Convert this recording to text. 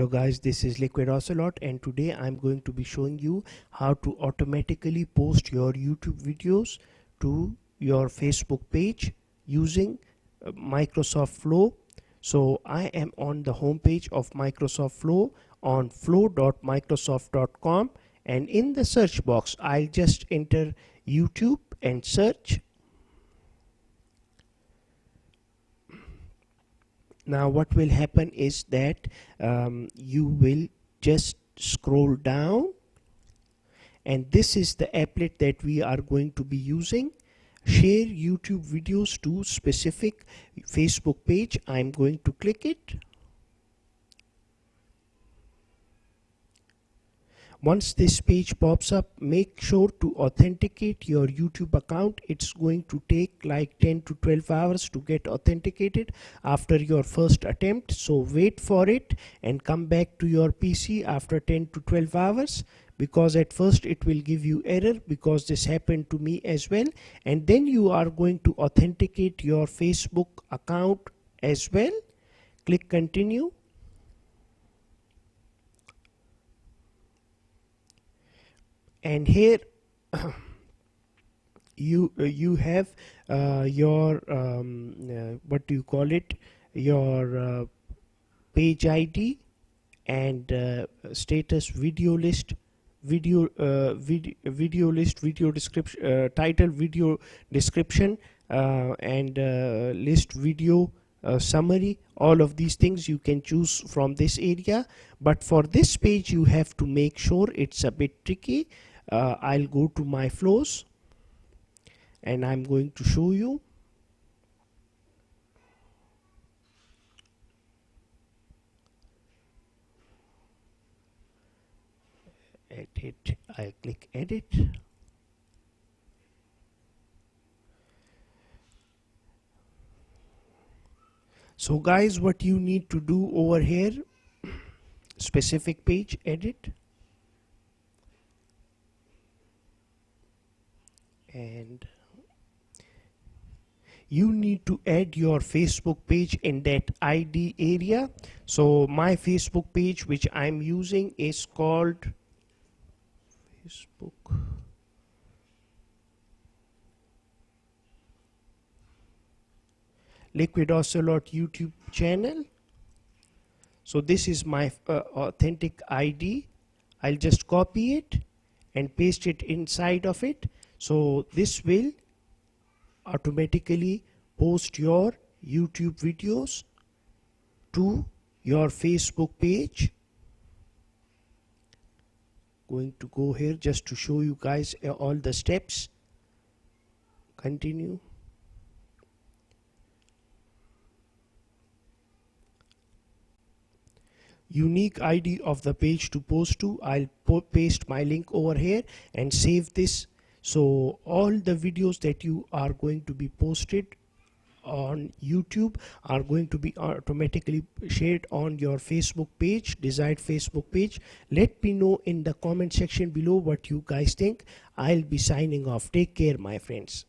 Hello guys, this is LiquidOcelot and today I'm going to be showing you how to automatically post your YouTube videos to your Facebook page using Microsoft Flow. So I am on the home page of Microsoft Flow on flow.microsoft.com, and in the search box I'll just enter YouTube and search. Now what will happen is that you will just scroll down, and this is the applet that we are going to be using. Share YouTube videos to specific Facebook page. I'm going to click it. Once this page pops up, make sure to authenticate your YouTube account. It's going to take like 10 to 12 hours to get authenticated after your first attempt. So wait for it and come back to your PC after 10 to 12 hours, because at first it will give you error, because this happened to me as well. And then you are going to authenticate your Facebook account as well. Click continue. And here you have your what do you call it, your page ID and status, video list, video list, video description, title, video description, and list, video summary. All of these things you can choose from this area, but for this page you have to make sure it's a bit tricky. I'll go to my flows and I'm going to show you. Edit, I click edit. So guys, what you need to do over here, specific page, edit, and you need to add your Facebook page in that ID area. So my Facebook page which I'm using is called Facebook LiquidOcelot YouTube channel. So this is my authentic ID. I'll just copy it and paste it inside of it. So this will automatically post your YouTube videos to your Facebook page. Going to go here just to show you guys all the steps. Continue. Unique ID of the page to post to. I'll paste my link over here and save this. So all the videos that you are going to be posted on YouTube are going to be automatically shared on your Facebook page, desired Facebook page. Let me know in the comment section below what you guys think. I'll be signing off. Take care, my friends.